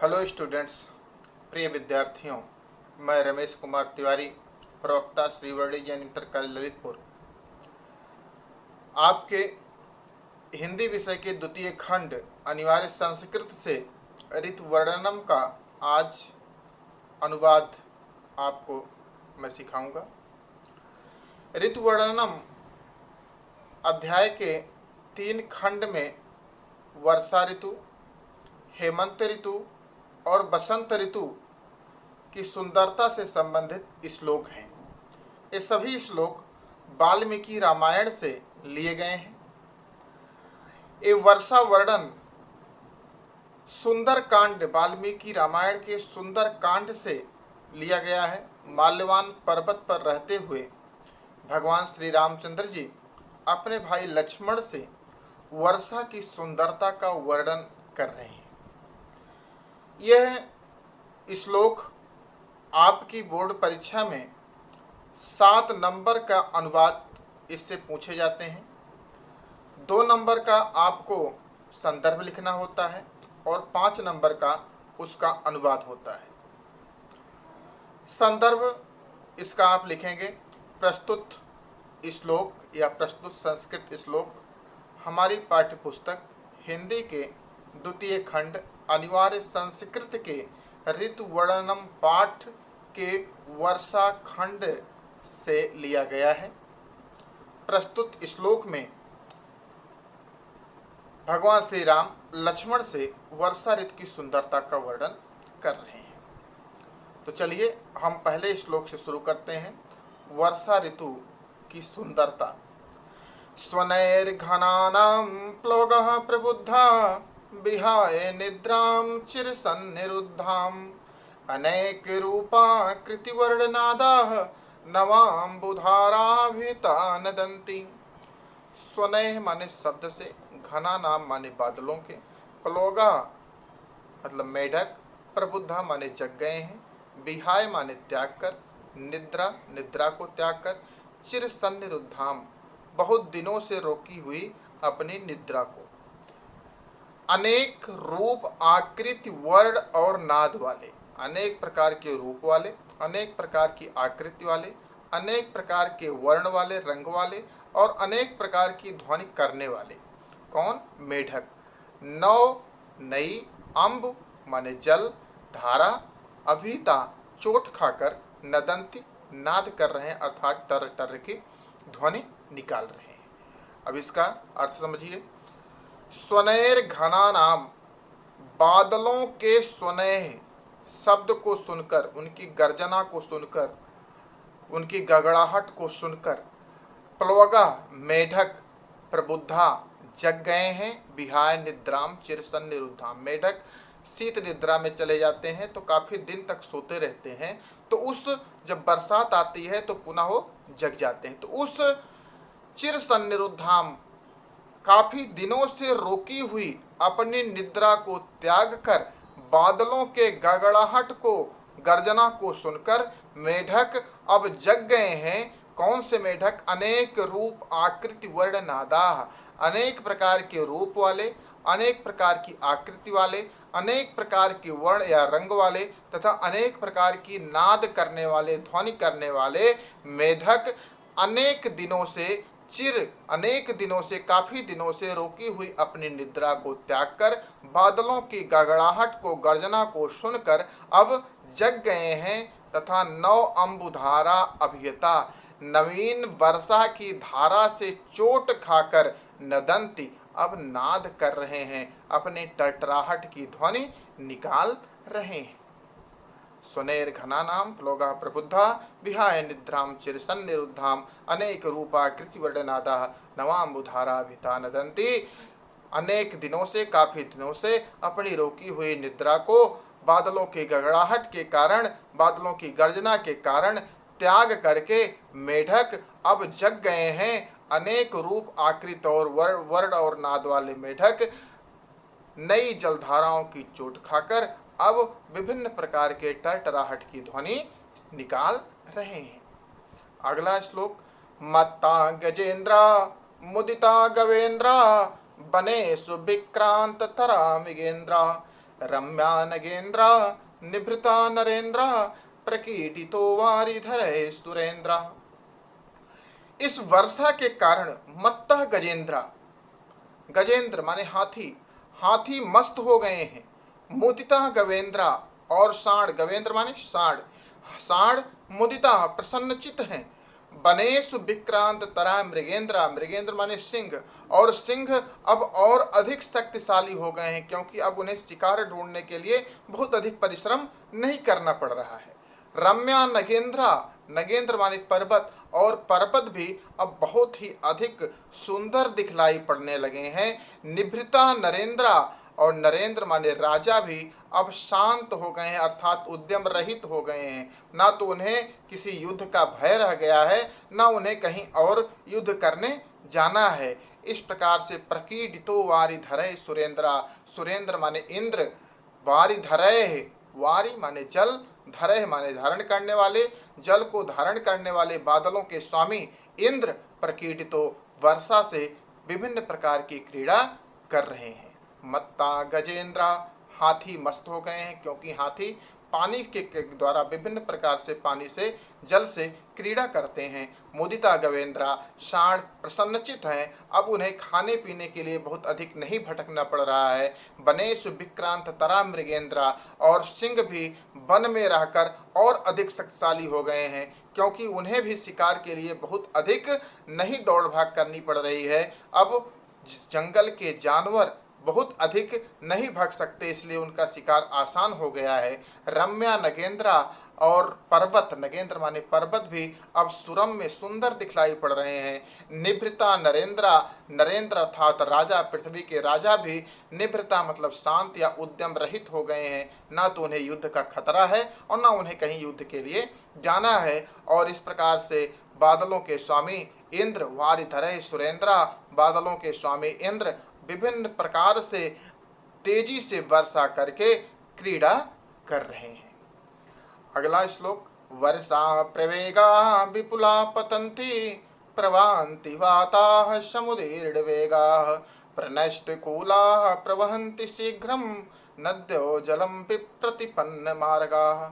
Hello students, प्रिय विद्यार्थियों। मैं रमेश कुमार तिवारी, प्रवक्ता Shri Verde Jain inter college Lalitpur, आपके हिंदी विषय के द्वितीय खंड अनिवार्य संस्कृत से ऋतुवर्णनम का आज अनुवाद आपको मैं सिखाऊंगा। ऋतुवर्णनम अध्याय के 3 खंड में वर्षा ऋतु, हेमंत ऋतु और बसंत ऋतु की सुंदरता से संबंधित श्लोक हैं। ये सभी श्लोक वाल्मीकि रामायण से लिए गए हैं। ये वर्षा वर्णन सुंदर कांड वाल्मीकि रामायण के सुंदर कांड से लिया गया है। माल्यवान पर्वत पर रहते हुए भगवान श्री रामचंद्र जी अपने भाई लक्ष्मण से वर्षा की सुंदरता का वर्णन कर रहे हैं। यह श्लोक आपकी बोर्ड परीक्षा में 7 नंबर का अनुवाद इससे पूछे जाते हैं। 2 नंबर का आपको संदर्भ लिखना होता है और 5 नंबर का उसका अनुवाद होता है। संदर्भ इसका आप लिखेंगे प्रस्तुत श्लोक या प्रस्तुत संस्कृत श्लोक हमारी पाठ्य पुस्तक हिंदी के द्वितीय खंड अनिवार्य संस्कृत के ऋतुवर्णनम पाठ के वर्षा खंड से लिया गया है। प्रस्तुत श्लोक में भगवान श्री राम लक्ष्मण से वर्षा ऋतु की सुंदरता का वर्णन कर रहे हैं। तो चलिए हम पहले श्लोक से शुरू करते हैं। वर्षा ऋतु की सुंदरता। स्वनैर्घनानां प्लोगः प्रबुद्धा विहाय निद्रां चिरसन्निरुद्धाम् अनेक रूपा कृतिवर्णनादाः नवाम्बुधाराभिता नदन्ति। स्वनैः माने शब्द से, घना नाम माने बादलों के, प्लोगा मतलब मेढक, प्रबुद्धा माने जग गए हैं, विहाय माने त्याग कर, निद्रा निद्रा को त्याग कर, चिर सन्निरुद्धाम बहुत दिनों से रोकी हुई अपनी निद्रा को, अनेक रूप आकृति वर्ण और नाद वाले, अनेक प्रकार के रूप वाले, अनेक प्रकार की आकृति वाले, अनेक प्रकार के वर्ण वाले, रंग वाले और अनेक प्रकार की ध्वनि करने वाले। कौन? मेढक। नौ नई, अम्ब माने जल, धारा, अभिता चोट खाकर, नदंती नाद कर रहे हैं अर्थात टर टर की ध्वनि निकाल रहे हैं। अब इसका अर्थ समझिए। स्वनैर घना नाम, बादलों के स्वनैह शब्द को सुनकर, उनकी गर्जना को सुनकर, उनकी गगड़ाहट को सुनकर, प्लवगा मेढक, प्रबुद्धा जग गए हैं, विहाय निद्राम चिरसन्निरुद्धाम मेढक शीत निद्रा में चले जाते हैं तो काफी दिन तक सोते रहते हैं। तो उस जब बरसात आती है तो पुनः वो जग जाते हैं। तो उस चिरसन्निरुद्धाम काफी दिनों से रोकी हुई अपनी निद्रा को त्याग कर, बादलों के गड़गड़ाहट को, गर्जना को सुनकर मेढक अब जग गए हैं। कौन से मेढक? अनेक रूप आकृति वर्ण नादा, अनेक प्रकार के रूप वाले, अनेक प्रकार की आकृति वाले, अनेक प्रकार के वर्ण या रंग वाले तथा अनेक प्रकार की नाद करने वाले, ध्वनि करने वाले मेढक अनेक दिनों से काफी दिनों से रोकी हुई अपनी निद्रा को त्याग कर, बादलों की गड़गड़ाहट को, गर्जना को सुनकर अब जग गए हैं तथा नौ अम्बुधारा अभियता, नवीन वर्षा की धारा से चोट खाकर नदंती अब नाद कर रहे हैं, अपने टटराहट की ध्वनि निकाल रहे हैं। स्वनैर घनानां प्लोगा प्रबुद्धा विहाय निद्रां चिरसन्निरुद्धां अनेक रूपा कृतिवर्णनादा नवाम्बुधारा भिता नदंती। अनेक दिनों से, काफी दिनों से अपनी रोकी हुई निद्रा को बादलों की गड़गड़ाहट के कारण, बादलों की गर्जना के कारण त्याग करके मेढक अब जग गए हैं। अनेक रूप आकृति और वर्ण और नाद वाले मेढक नई जलधाराओं की चोट खाकर अब विभिन्न प्रकार के टरटराहट की ध्वनि निकाल रहे हैं। अगला श्लोक। मत्ता गजेंद्रा मुदिता गवेंद्रा बनेषु विक्रांत तरा मृगेंद्रा रम्या नगेन्द्रा निभृता नरेन्द्रा प्रकीर्तितो वारिधरे सुरेन्द्रा। इस वर्षा के कारण मत्तः गजेंद्रा, गजेंद्र माने हाथी, हाथी मस्त हो गए हैं। मुदिता गवेंद्रा और साढ़, गवेंद्र माने साढ़, साढ़ मुदिता प्रसन्नचित हैं। बनेशु विक्रांत तरा मृगेंद्रा, मृगेंद्र माने सिंह, और सिंह अब और अधिक शक्तिशाली हो गए हैं, क्योंकि अब उन्हें शिकार ढूंढने के लिए बहुत अधिक परिश्रम नहीं करना पड़ रहा है। रम्या नगेंद्रा, नगेंद्र माने पर्वत, और पर्वत भी अब बहुत ही अधिक सुंदर दिखलाई पड़ने लगे हैं। निभृता नरेंद्रा, और नरेंद्र माने राजा भी अब शांत हो गए हैं, अर्थात उद्यम रहित हो गए हैं। ना तो उन्हें किसी युद्ध का भय रह गया है, ना उन्हें कहीं और युद्ध करने जाना है। इस प्रकार से प्रकीर्तितो वारिधरे सुरेंद्रा, सुरेंद्र माने इंद्र, वारिधरे, वारी माने जल, धरे माने धारण करने वाले, जल को धारण करने वाले बादलों के स्वामी इंद्र प्रकीर्तितो वर्षा से विभिन्न प्रकार की क्रीड़ा कर रहे हैं। मत्ता गजेंद्रा, हाथी मस्त हो गए हैं, क्योंकि हाथी पानी के द्वारा विभिन्न प्रकार से पानी से जल से क्रीड़ा करते हैं। मुदिता गवेंद्रा, साढ़ प्रसन्नचित हैं, अब उन्हें खाने पीने के लिए बहुत अधिक नहीं भटकना पड़ रहा है। बनेशु विक्रांत तरा मृगेंद्रा, और सिंह भी वन में रहकर और अधिक शक्तिशाली हो गए हैं, क्योंकि उन्हें भी शिकार के लिए बहुत अधिक नहीं दौड़ भाग करनी पड़ रही है। अब जंगल के जानवर बहुत अधिक नहीं भाग सकते, इसलिए उनका शिकार आसान हो गया है। रम्या नगेंद्रा, और पर्वत, नगेंद्र माने पर्वत भी अब सुरम्य सुंदर दिखलाई पड़ रहे हैं। निभृता नरेंद्रा, नरेंद्र अर्थात राजा, पृथ्वी के राजा भी निभृता मतलब शांत या उद्यम रहित हो गए हैं। ना तो उन्हें युद्ध का खतरा है और ना उन्हें कहीं युद्ध के लिए जाना है। और इस प्रकार से बादलों के स्वामी इंद्र, वारिधरे सुरेंद्रा, बादलों के स्वामी इंद्र विभिन्न प्रकार से तेजी से वर्षा करके क्रीड़ा कर रहे हैं। अगला श्लोक, वर्षा प्रवेगा विपुला पतन्ति प्रवान्ति वाताः समुदीर्णवेगा प्रनष्टकूला प्रवहन्ति शीघ्रं नद्यो जलम विप्रतिपन्न मार्गाः।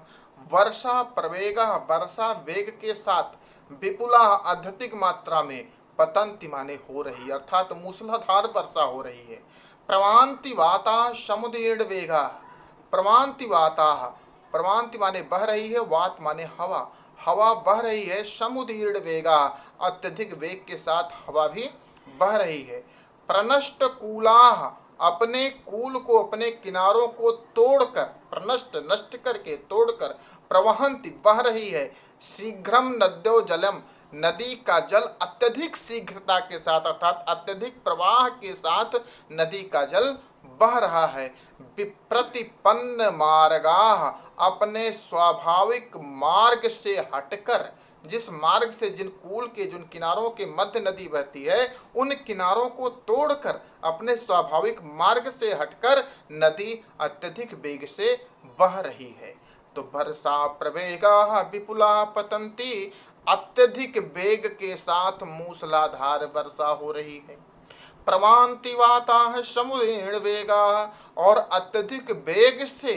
वर्षा प्रवेगा, वर्षा वेग के साथ, विपुला अत्यधिक मात्रा में, पतंति माने हो रही, अर्थात मूसलाधार वर्षा हो रही है। प्रवान्ति वाता समुदीर्ण वेगा, प्रवान्ति वाता, प्रवान्ति माने बह रही है, वात माने हवा, हवा बह रही है। समुदीर्ण वेगा, अत्यधिक वेग के साथ हवा भी बह रही है। प्रनष्ट कूला, अपने कूल को, अपने किनारों को तोड़कर, प्रनष्ट नष्ट करके तोड़कर, प्रवहंती बह रही है। शीघ्रम नद्यो जलम, नदी का जल अत्यधिक शीघ्रता के साथ अर्थात अत्यधिक प्रवाह के साथ नदी का जल बह रहा है। विप्रतिपन्न मार्गाः, अपने स्वाभाविक मार्ग से हटकर, जिस मार्ग से, जिन कूल के जिन किनारों के मध्य नदी बहती है, उन किनारों को तोड़कर अपने स्वाभाविक मार्ग से हटकर नदी अत्यधिक वेग से बह रही है। तो वर्षा प्रवेगा विपुला पतंती, अत्यधिक वेग के साथ मूसलाधार वर्षा हो रही है। प्रवान्ति वाताः समुदीर्ण वेगा, और अत्यधिक वेग से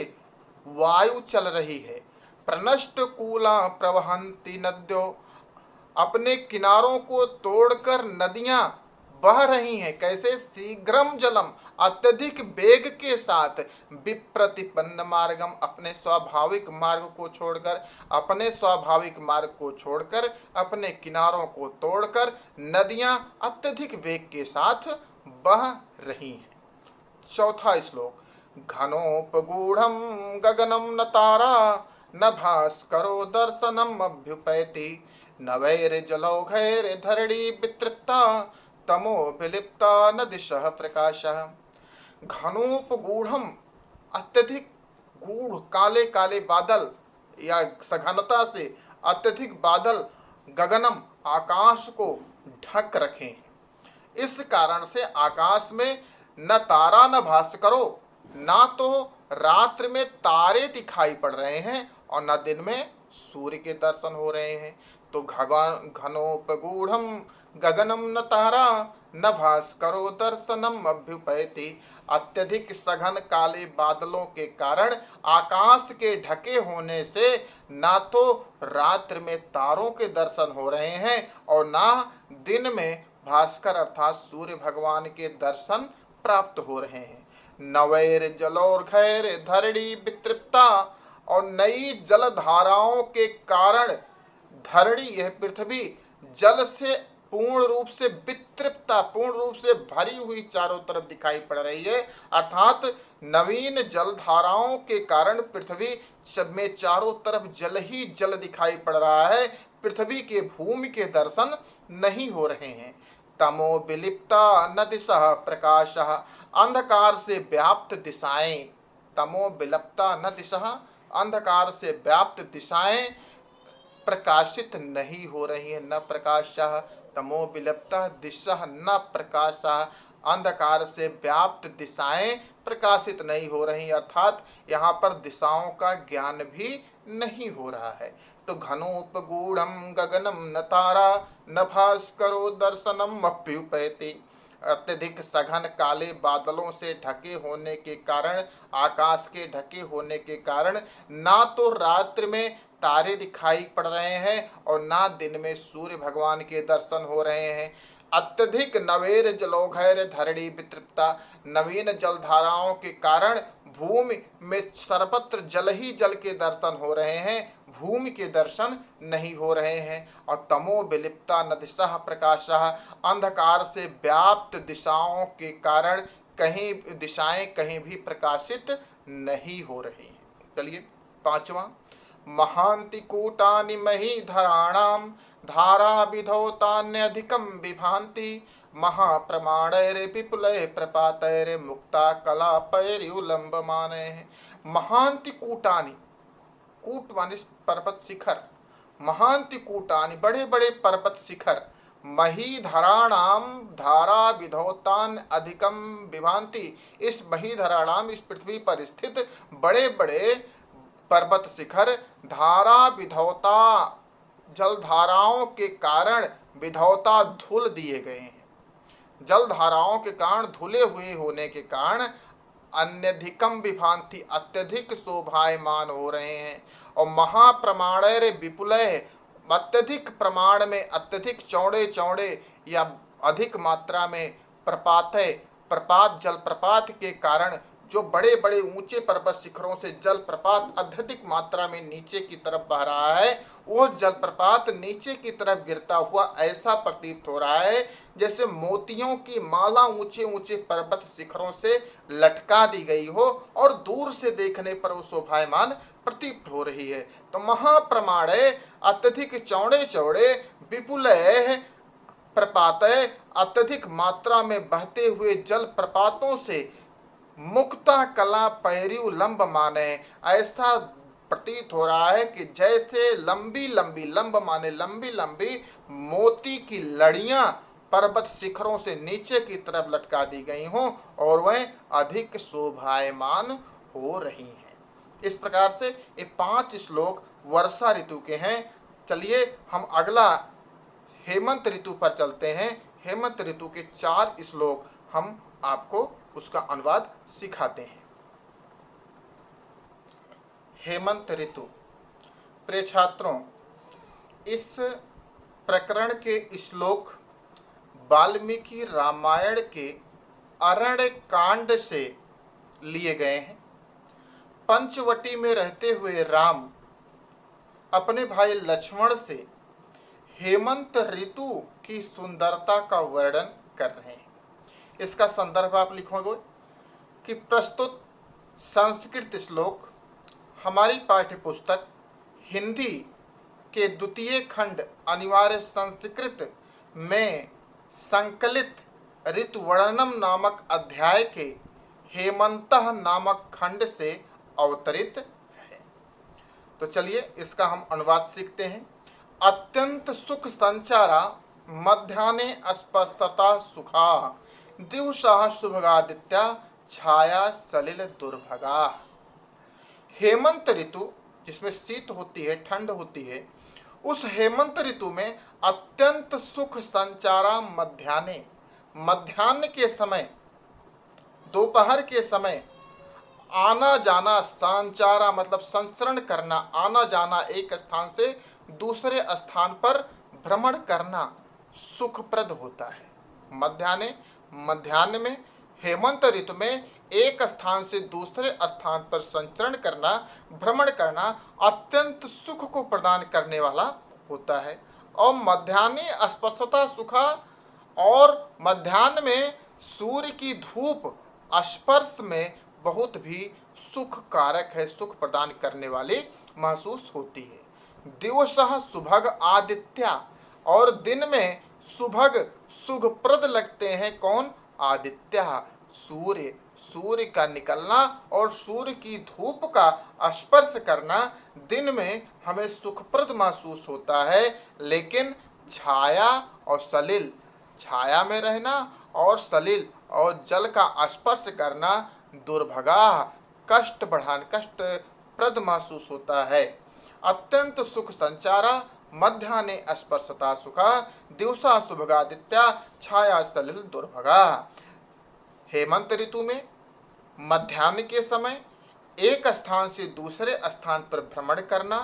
वायु चल रही है। प्रनष्ट कूला प्रवहन्ति नद्यो, अपने किनारों को तोड़कर नदियां बह रही हैं। कैसे? शीघ्रम जलम, अत्यधिक वेग के साथ। विप्रतिपन्न मार्गम, अपने स्वाभाविक मार्ग को छोड़कर, अपने स्वाभाविक मार्ग को छोड़कर, अपने किनारों को तोड़कर नदियां अत्यधिक वेग के साथ बह रही हैं। चौथा श्लोक, घनोपगूढ़म गगनम न तारा न भास्करो दर्शनम अभ्युपैति न वैर्जलौघैर धरणी वितृप्ता तमो विलिप्ता न दिशः प्रकाशः। घनोपगूढ़म, अत्यधिक गूढ़ काले काले बादल या सघनता से अत्यधिक बादल गगनम, आकाश को ढक रखे हैं। इस कारण से आकाश में न तारा न भास्करो, ना तो रात्रि में तारे दिखाई पड़ रहे हैं और न दिन में सूर्य के दर्शन हो रहे हैं। तो घनोपगूढ़म गगनम न तारा, न भास्करो दर्शनम अभ्युपैति। अत्यधिक सघन काले बादलों के कारण आकाश के ढके होने से ना तो रात्रि में तारों के दर्शन हो रहे हैं और ना दिन में भास्कर अर्थात सूर्य भगवान के दर्शन प्राप्त हो रहे हैं। नवैर जलोर्घैर धरणी वितृप्ता, और नई जल धाराओं के कारण धरणी यह पृथ्वी जल से पूर्ण रूप से वितृप्ता, पूर्ण रूप से भरी हुई चारों तरफ दिखाई पड़ रही है। अर्थात नवीन जल धाराओं के कारण पृथ्वी सब में चारों तरफ जल ही जल दिखाई पड़ रहा है, पृथ्वी के भूमि के दर्शन नहीं हो रहे हैं। तमो विलिप्ता न दिशा प्रकाशः, अंधकार से व्याप्त दिशाएं, तमो विलप्ता न दिशा, अंधकार से व्याप्त दिशाएं प्रकाशित नहीं हो रही है। न प्रकाशः तमो विलप्ता दिशा न प्रकाशः, अंधकार से व्याप्त दिशाएं प्रकाशित नहीं हो रही, अर्थात यहाँ पर दिशाओं का ज्ञान भी नहीं हो रहा है। तो घनोपगूढ़म गगनम न तारा न भास्करो दर्शनम अभ्युपैति। अत्यधिक सघन काले बादलों से ढके होने के कारण, आकाश के ढके होने के कारण ना तो रात्रि में तारे दिखाई पड़ रहे हैं और ना दिन में सूर्य भगवान के दर्शन हो रहे हैं। अत्यधिक नवेर जलोघैर धरणी वितृप्ता, नवीन जलधाराओं के कारण भूमि में सर्वत्र जल ही जल के दर्शन हो रहे हैं, भूमि के दर्शन नहीं हो रहे हैं। और तमो विलिप्ता न दिशा प्रकाशः, अंधकार से व्याप्त दिशाओं के कारण कहीं दिशाएं कहीं भी प्रकाशित नहीं हो रही हैं। चलिए पांचवा, महांति कूटानि महीधराणाम धारा विधौतान्यधिकम विभान्ति, महाप्रमाणैर विपुलैः प्रपातैर मुक्ता कलापैर्युलम्बमानैः। महांति कूटानि, कूट माने पर्वत शिखर, महांति कूटानि बड़े बड़े पर्वत शिखर, महीधराणाम धारा विधौतान अधिकम विभान्ति, इस महीधराणाम इस पृथ्वी पर स्थित बड़े बड़े पर्वत शिखर धारा विधौता जलधाराओं के कारण विधौता धुल दिए गए हैं, जल धाराओं के कारण धुले हुए होने के कारण अन्यधिकम विभांति अत्यधिक शोभायमान हो रहे हैं। और महाप्रमाणैर विपुलैः, अत्यधिक प्रमाण में अत्यधिक चौड़े चौड़े या अधिक मात्रा में प्रपात जलप्रपात के कारण जो बड़े बड़े ऊंचे पर्वत शिखरों से जलप्रपात अत्यधिक मात्रा में नीचे की तरफ बह रहा है, वो जलप्रपात नीचे की तरफ गिरता हुआ ऐसा प्रतीत हो रहा है जैसे मोतियों की माला ऊंचे ऊंचे पर्वत शिखरों से लटका दी गई हो और दूर से देखने पर वो शोभायमान प्रतीत हो रही है। तो महाप्रमाण अत्यधिक चौड़े चौड़े विपुल प्रपात अत्यधिक मात्रा में बहते हुए जल प्रपातों से मुक्ता कला पैर्युलंब माने, ऐसा प्रतीत हो रहा है कि जैसे लंबी लंबी, लंब माने लंबी लंबी मोती की लड़ियां पर्वत शिखरों से नीचे की तरफ लटका दी गई हों और वह अधिक शोभायमान हो रही हैं। इस प्रकार से ये 5 श्लोक वर्षा ऋतु के हैं। चलिए हम अगला हेमंत ऋतु पर चलते हैं। हेमंत ऋतु के 4 श्लोक हम आपको उसका अनुवाद सिखाते हैं। हेमंत ऋतु। प्रिय छात्रों, इस प्रकरण के श्लोक वाल्मीकि रामायण के अरण्य कांड से लिए गए हैं। पंचवटी में रहते हुए राम अपने भाई लक्ष्मण से हेमंत ऋतु की सुंदरता का वर्णन कर रहे हैं। इसका संदर्भ आप लिखोगे कि प्रस्तुत संस्कृत श्लोक हमारी पाठ्य पुस्तक हिंदी के द्वितीय खंड अनिवार्य संस्कृत में संकलित ऋतु वर्णनम नामक अध्याय के हेमंतः नामक खंड से अवतरित है। तो चलिए इसका हम अनुवाद सीखते हैं। अत्यंत सुख संचारा मध्याह्ने अस्पष्टता सुखा, दिवसा शुभगादित्या छाया सलिल दुर्भगा। हेमंत ऋतु जिसमें शीत होती है, ठंड होती है, उस हेमंत ऋतु में अत्यंत सुख संचारा मध्याह्ने, मध्याह्न के समय, दोपहर के समय आना जाना, संचारा मतलब संचरण करना, आना जाना, एक स्थान से दूसरे स्थान पर भ्रमण करना सुखप्रद होता है। मध्याह्न में, हेमंत ऋतु में एक स्थान से दूसरे स्थान पर संचरण करना, भ्रमण करना अत्यंत सुख को प्रदान करने वाला होता है। और मध्याह्नी अस्पष्टता सुखा, और मध्याह्न में सूर्य की धूप स्पर्श में बहुत भी सुख कारक है, सुख प्रदान करने वाली महसूस होती है। दिवसः सुभग आदित्य, और दिन में सुभग सुखप्रद लगते हैं। कौन? आदित्य, सूर्य। सूर्य का निकलना और सूर्य की धूप का स्पर्श करना दिन में हमें सुखप्रद महसूस होता है। लेकिन छाया और सलिल, छाया में रहना और सलिल और जल का स्पर्श करना दुर्भगा, कष्ट प्रद महसूस होता है। अत्यंत सुख संचारा, मध्याह्ने स्पर्शता सुखा, दिवसा सुभगादित्या, छाया सलिल दुर्भगा। हेमंत ऋतु में मध्याह्न के समय एक स्थान से दूसरे स्थान पर भ्रमण करना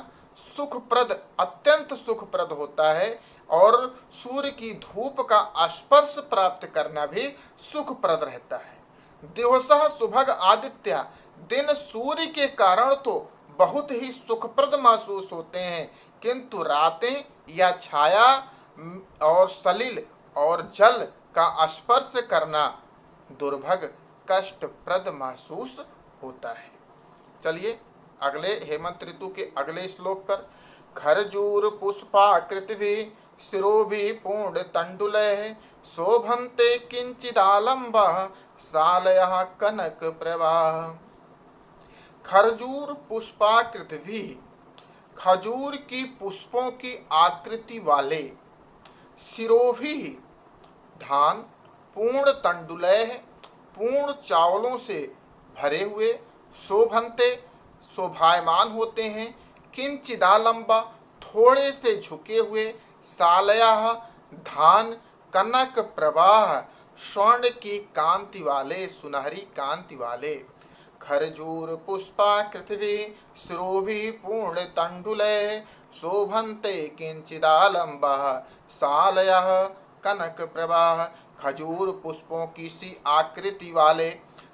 सुखप्रद, अत्यंत सुखप्रद होता है। और सूर्य की धूप का स्पर्श प्राप्त करना भी सुखप्रद रहता है। दिवसः सुभग आदित्य, दिन सूर्य के कारण तो बहुत ही सुखप्रद महसूस होते हैं, किंतु रातें या छाया और सलिल और जल का स्पर्श करना दुर्भग, कष्टप्रद महसूस होता है। चलिए अगले हेमंत ऋतु के अगले श्लोक पर। खरजूर पुष्पाकृतिभिः शिरोभिः पूर्ण तण्डुलैः शोभन्ते किंचिदालम्बः सालयः कनक प्रवाह। खरजूर पुष्पाकृतिभिः, खजूर की पुष्पों की आकृति वाले, शिरोभिः धान, पूर्ण तण्डुलैः पूर्ण चावलों से भरे हुए, शोभन्ते शोभायमान होते हैं, किंचिदालंबा थोड़े से झुके हुए, सालयः धान, कनक प्रवाह स्वर्ण की कांति वाले, सुनहरी कांति वाले। खरजूर पुष्पाकृतिभिः शिरोभिः पूर्ण तण्डुलैः शोभन्ते किंचिदालंबः सालयः कनक प्रवाह। खजूर पुष्पों की सी आकृति वाले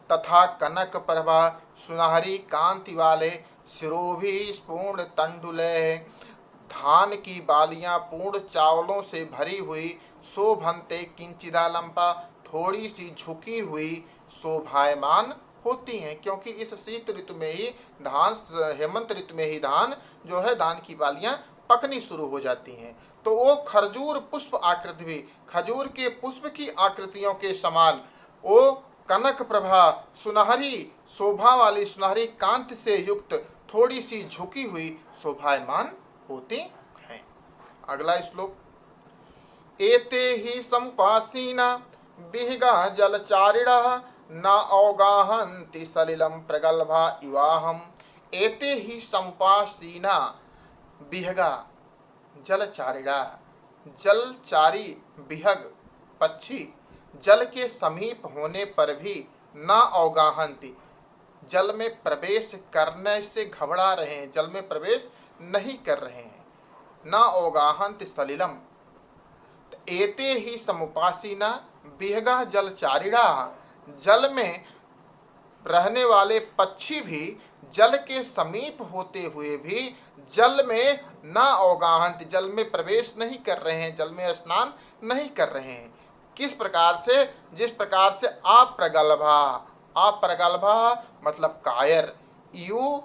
तथा कनक प्रभा सुनहरी कांति वाले, शिरोभिः पूर्ण तण्डुलैः धान की बालियां पूर्ण चावलों से भरी हुई, शोभन्ते किंचिदालंबा थोड़ी सी झुकी हुई, शोभायमान होती हैं, क्योंकि इस शीत ऋतु में ही धान, हेमंत ऋतु में ही धान जो है, धान की बालियां पकनी शुरू हो जाती हैं। तो वो खरजूर पुष्प आकृति भी, खजूर के पुष्प की आकृतियों के समान वो कनक प्रभा सुनहरी शोभा वाली, सुनहरी कांति से युक्त थोड़ी सी झुकी हुई शोभायमान होती हैं। अगला श्लोक। एते ही समुपासीना विहगा जलचारिणः न औगाहन्ति सलिलं प्रगल्भा इवाहम्। एते ही समुपासीना विहगा जलचारिणा, जलचारी विहग पक्षी जल के समीप होने पर भी न औगाहन्ति, जल में प्रवेश करने से घबरा रहे हैं, जल में प्रवेश नहीं कर रहे हैं। न औगाहन्ति सलिलम, एते ही समुपासीना विहगा जलचारिणा, जल में रहने वाले पक्षी भी जल के समीप होते हुए भी जल में न औगाहन्ति, जल में प्रवेश नहीं कर रहे हैं, जल में स्नान नहीं कर रहे हैं। किस प्रकार से? जिस प्रकार से अप्रगल्भा, अप्रगल्भा मतलब कायर, यु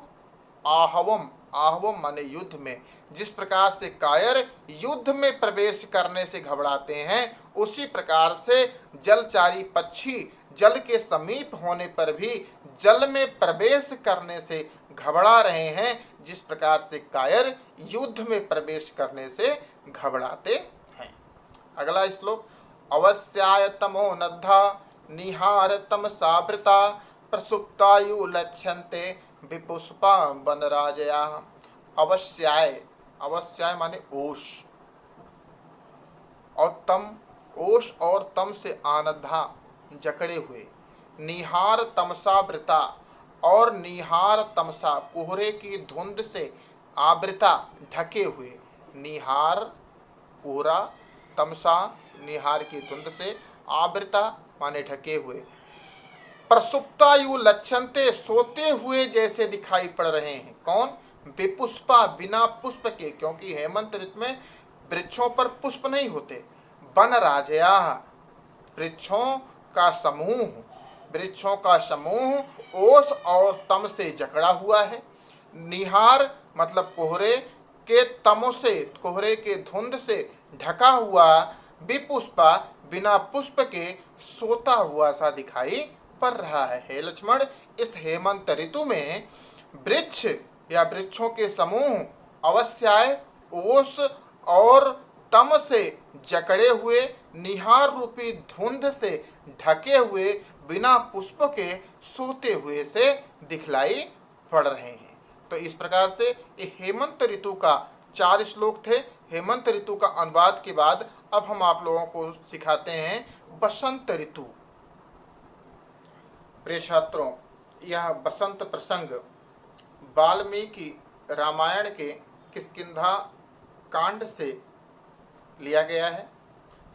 आहवम, आहवम माने युद्ध में, जिस प्रकार से कायर युद्ध में प्रवेश करने से घबराते हैं, उसी प्रकार से जलचारी पक्षी जल के समीप होने पर भी जल में प्रवेश करने से घबरा रहे हैं, जिस प्रकार से कायर युद्ध में प्रवेश करने से घबराते हैं। अगला श्लोक। अवस्याय तमो नद्धा निहार तमसावृता प्रसुप्तायु लक्ष्यन्ते विपुष्पा वनराजया। अवस्याय, अवस्याय माने ओष, और तम ओष और तम से आनंदा जकड़े हुए, निहार तमसा वृता और निहार तमसा कोहरे की धुंध से आवृता ढके हुए, निहार कोहरा, तमसा निहार की धुंध से, आवृता माने ढके हुए, प्रसुप्तायु लक्षणते सोते हुए जैसे दिखाई पड़ रहे हैं। कौन? विपुष्पा बिना पुष्प के, क्योंकि हेमंत ऋतु में वृक्षों पर पुष्प नहीं होते। वन राजया वृक्षों का समूह, वृक्षों का समूह ओस और तम से जकड़ा हुआ है। निहार मतलब कोहरे के तमों से, कोहरे के धुंध से ढका हुआ, विपुष्पा बिना पुष्प के सोता हुआ सा दिखाई पड़ रहा है। हे लक्ष्मण, इस हेमंत ऋतु में वृक्ष या वृक्षों के समूह अवश्य ओस और तम से जकड़े हुए, निहार रूपी धुंध से ढके हुए, बिना पुष्प के सोते हुए से दिखलाई पड़ रहे हैं। तो इस प्रकार से ये हेमंत ऋतु का 4 श्लोक थे। हेमंत ऋतु का अनुवाद के बाद अब हम आप लोगों को सिखाते हैं बसंत ऋतु। प्रिय छात्रों, यह बसंत प्रसंग वाल्मीकि रामायण के किष्किंधा कांड से लिया गया है।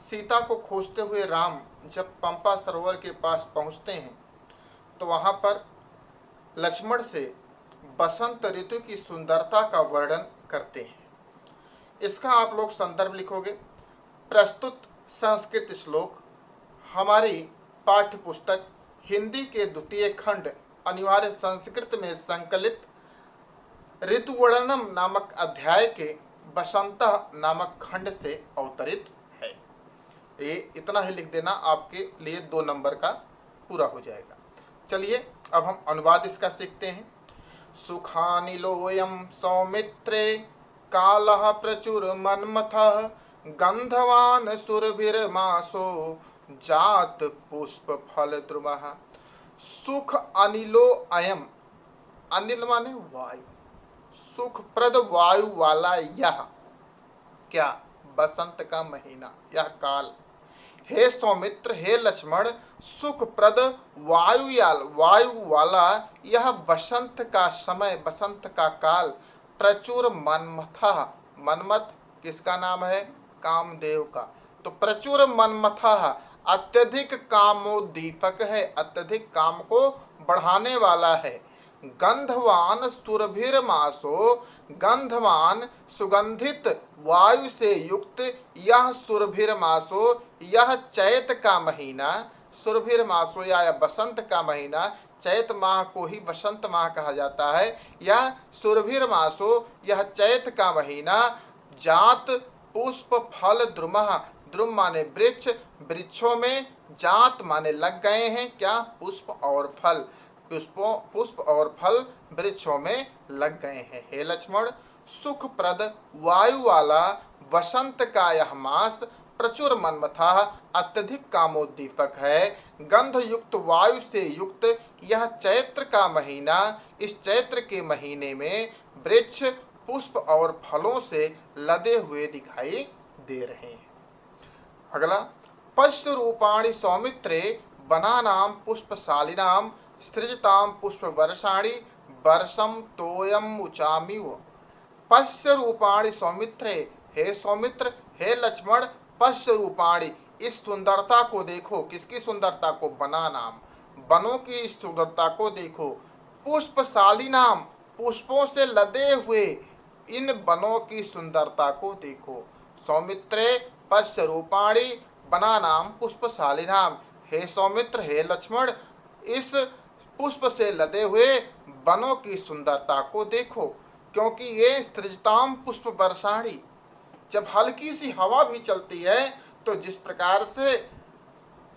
सीता को खोजते हुए राम जब पंपा सरोवर के पास पहुंचते हैं तो वहां पर लक्ष्मण से बसंत ऋतु की सुंदरता का वर्णन करते हैं। इसका आप लोग संदर्भ लिखोगे। प्रस्तुत संस्कृत श्लोक हमारी पाठ्य पुस्तक हिंदी के द्वितीय खंड अनिवार्य संस्कृत में संकलित ऋतुवर्णनम नामक अध्याय के बसंत नामक खंड से अवतरित है। ये इतना ही लिख देना, आपके लिए 2 नंबर का पूरा हो जाएगा। चलिए अब हम अनुवाद इसका सीखते हैं। सुखानिलोयम सौमित्रे कालः प्रचुर मन्मथः गंधवान सुरभिर्मासो जात पुष्प फल द्रुमः। सुख अनिलो अयम, अनिल माने वायु, सुखप्रद वायु वाला यह क्या? बसंत का महीना, यह काल। हे सौमित्र, हे लक्ष्मण, सुखप्रद वायु वाला यह बसंत का समय, बसंत का काल, प्रचुर मनमथा, मनमथ किसका नाम है? कामदेव का। तो प्रचुर मनमथा अत्यधिक कामोद्दीपक है, अत्यधिक काम को बढ़ाने वाला है। गंधवान सुरभिर्मासो, गंधवान सुगंधित वायु से युक्त यह सुरभिर्मासो, यह चैत का महीना, सुरभिर्मासो या बसंत का महीना, चैत माह को ही बसंत माह कहा जाता है। यह सुरभिर्मासो, यह चैत का महीना, जात पुष्प फल द्रुमः, द्रुम माने वृक्ष, वृक्षों में, जात माने लग गए हैं क्या? पुष्प और फल, पुष्प और फल वृक्षों में लग गए हैं। हे लक्ष्मण, सुखप्रद वायु वाला वसंत का यह मास प्रचुर मनमथा अत्यधिक कामोद्दीपक है। गंध युक्त वायु से युक्त यह चैत्र का महीना, इस चैत्र के महीने में वृक्ष पुष्प और फलों से लदे हुए दिखाई दे रहे हैं। अगला, पश्य रूपाणि सौमित्रे वनानां पुष्पशालिनां सृजतां पुष्प वर्षाणि वर्षम तोयम उचामिव। पश्य रूपाणि सौमित्रे, हे सौमित्र, हे लक्ष्मण, पश्य रूपाणि, इस सुंदरता को देखो। किसकी सुंदरता को? वनानां, वनों की इस सुंदरता को देखो। पुष्पशालिनां, पुष्पों से लदे हुए इन वनों की सुंदरता को देखो। सौमित्रे पश्य रूपाणि वनानां पुष्पशालिनां, हे सौमित्र, हे लक्ष्मण, इस पुष्प से लदे हुए वनों की सुंदरता को देखो, क्योंकि ये सृजताम पुष्प वर्षाणी, जब हल्की सी हवा भी चलती है तो जिस प्रकार से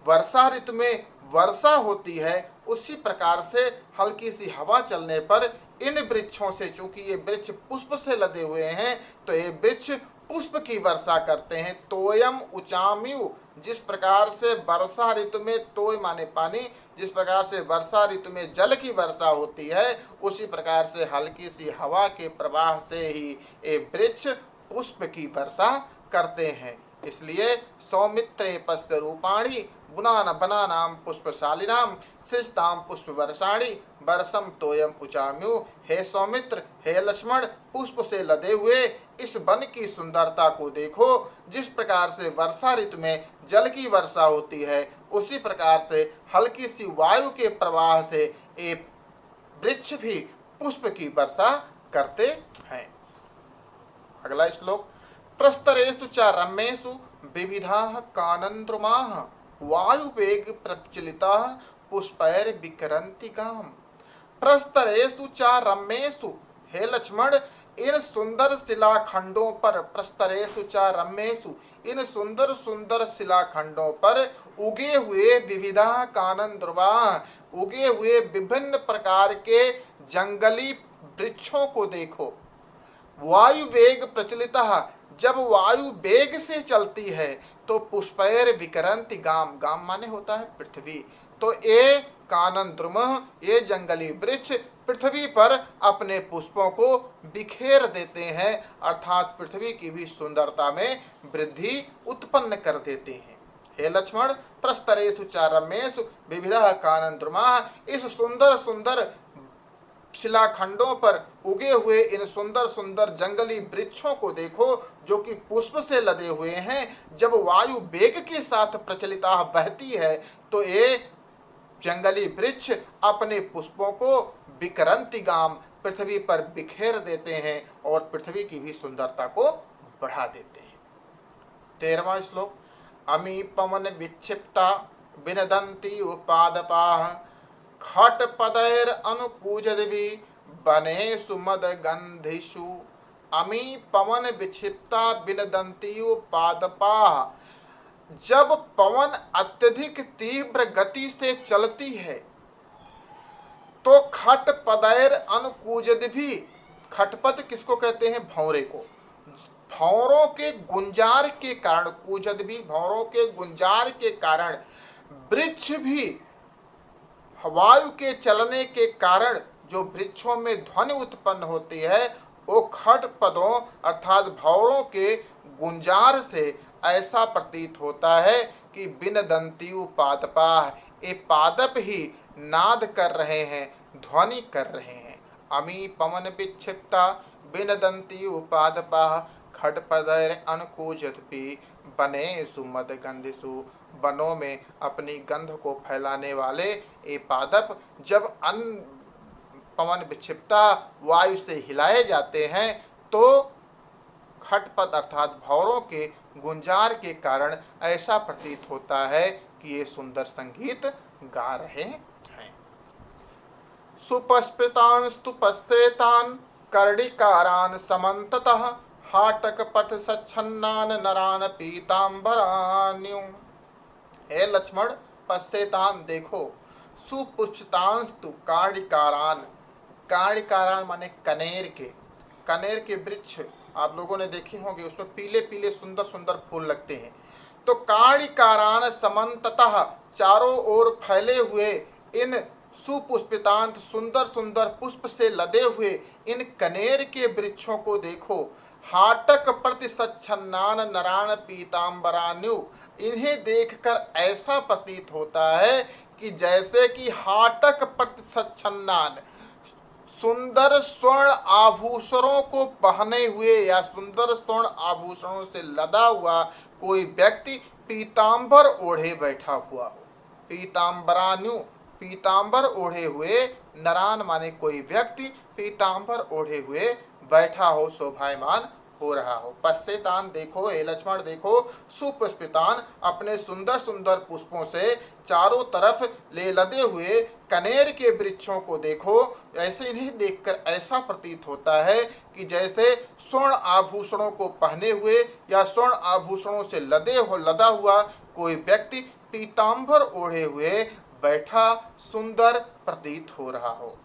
वर्षा ऋतु में वर्षा होती है, उसी प्रकार से हल्की सी हवा चलने पर इन वृक्षों से, चूंकि ये वृक्ष पुष्प से लदे हुए हैं, तो ये वृक्ष पुष्प की वर्षा करते हैं। तोयम उचाम्यु, जिस प्रकार से वर्षा ऋतु में, तोय माने पानी, जिस प्रकार से वर्षा ऋतु में जल की वर्षा होती है, उसी प्रकार से हल्की सी हवा के प्रवाह से ही ये वृक्ष पुष्प की वर्षा करते हैं। इसलिए सौमित्रे पश्य रूपाणी बुनान बनानाम पुष्पशालिनाम सृष्टाम पुष्प वर्षाणी वर्षम तोयम उचाम्यु। हे सौमित्र, हे लक्ष्मण, पुष्प से लदे हुए इस वन की सुंदरता को देखो। जिस प्रकार से वर्षा ऋतु में जल की वर्षा होती है, उसी प्रकार से हल्की सी वायु के प्रवाह से ये वृक्ष भी पुष्प की वर्षा करते हैं। अगला श्लोक, प्रस्तरेषु च रम्येषु विविधाः कानन्द्रुमाः वायुवेग प्रचलिताः पुष्पैर्विकरन्ति गाम्। प्रस्तरेषु च रम्येषु, हे लक्ष्मण, इन सुंदर शिलाखंडों पर, प्रस्तरेषु च रम्येषु, इन सुंदर सुंदर शिलाखंडों पर उगे हुए विविधा कानन्द्रुमाः, उगे हुए विभिन्न प्रकार के जंगली वृक्षों को देखो। वायु वेग प्रचलित, जब वायु वेग से चलती है तो पुष्पैर विकरंति गाम, गाम माने होता है पृथ्वी, तो ये कानन्द्रुम, ये जंगली वृक्ष पृथ्वी पर अपने पुष्पों को बिखेर देते हैं, अर्थात पृथ्वी की भी सुंदरता में वृद्धि उत्पन्न कर देते हैं। हे लक्ष्मण, प्रस्तरेषु च रम्येषु विविधः कानन्द्रुमाः, इस सुंदर सुंदर शिलाखंडों पर उगे हुए इन सुंदर सुंदर जंगली वृक्षों को देखो, जो कि पुष्प से लदे हुए हैं। जब वायु वेग के साथ प्रचलिता बहती है तो ये जंगली वृक्ष अपने पुष्पों को विकरंति गाम, पृथ्वी पर बिखेर देते हैं और पृथ्वी की भी सुंदरता को बढ़ा देते हैं। 13वां श्लोक, अमी पवन विक्षिप्ता विनदंती उपादपाः खटपदैर अनुकूजद्भि वनेषु मदगन्धिषु। अमी पवन विक्षिप्ता विनदन्ति उपादपाः, जब पवन अत्यधिक तीव्र गति से चलती है तो खटपदैर अनुकूजद्भि, खटपद किसको कहते हैं? भौरे को। भौरों के गुंजार के कारण, कूजद्भि भौरों के गुंजार के कारण वृक्ष भी वायु के चलने के कारण जो वृक्षों में ध्वनि उत्पन्न होती है, वो खटपदों अर्थात भौरों के गुंजार से ऐसा प्रतीत होता है कि बिनदंती पादपाः, ये पादप ही नाद कर रहे हैं, ध्वनि कर रहे हैं। अमी पवन विक्षिप्ता बिनदंती उपादपाः खटपदैर अनुकूजद्भि वनेषु मदगन्धिषु, वनों में अपनी गंध को फैलाने वाले ये पादप जब पवन विक्षिप्ता वायु से हिलाए जाते हैं तो खटपद अर्थात भौरों के गुंजार के कारण ऐसा प्रतीत होता है कि ये सुंदर संगीत गा रहे हैं। सुपस्फुतांस्तु पश्येतान् कर्णिकारान् समन्ततः हाटक पथ सच्छन्नान नरान पीतांबरान्यु। हे लक्ष्मण, पश्येतान देखो, सुपुष्पितांस्तु कार्णिकारान, कार्णिकारान माने कनेर के वृक्ष आप लोगों ने देखे होंगे, उसमें पीले पीले सुंदर सुंदर फूल लगते हैं। तो कार्णिकारान समन्ततः, चारों ओर फैले हुए इन सुपुष्पितांत सुंदर सुंदर पुष्प से लदे हुए इन कनेर के वृक्षों को देखो। हाटक प्रति सच्छन्नान नरान पीतांबरान्यु, इन्हें देखकर ऐसा प्रतीत होता है कि जैसे कि हाटक प्रति सच्छन्नान, सुंदर स्वर्ण आभूषणों को पहने हुए या सुंदर स्वर्ण आभूषणों से लदा हुआ कोई व्यक्ति पीतांबर ओढ़े बैठा हुआ हो। पीतांबरान्यु, पीतांबर ओढ़े हुए, नरान माने कोई व्यक्ति पीतांबर ओढ़े हुए बैठा हो, शोभायमान हो रहा हो। पश्येतान देखो, हे लक्ष्मण देखो, सुपुष्पितान अपने सुंदर सुंदर पुष्पों से चारों तरफ ले लदे हुए कनेर के वृक्षों को देखो। ऐसे इन्हें देखकर ऐसा प्रतीत होता है कि जैसे स्वर्ण आभूषणों को पहने हुए या स्वर्ण आभूषणों से लदा हुआ कोई व्यक्ति पीतांबर ओढ़े हुए बैठा सुंदर प्रतीत हो रहा हो।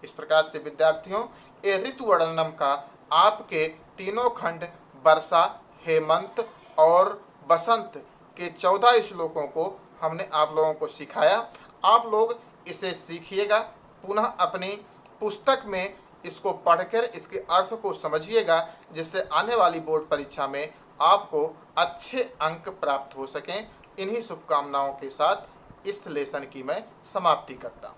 इस प्रकार से विद्यार्थियों, ये ऋतु वर्णनम का आपके तीनों खंड वर्षा, हेमंत और बसंत के 14 श्लोकों को हमने आप लोगों को सिखाया। आप लोग इसे सीखिएगा, पुनः अपनी पुस्तक में इसको पढ़कर इसके अर्थ को समझिएगा, जिससे आने वाली बोर्ड परीक्षा में आपको अच्छे अंक प्राप्त हो सकें। इन्हीं शुभकामनाओं के साथ इस लेसन की मैं समाप्ति करता हूँ।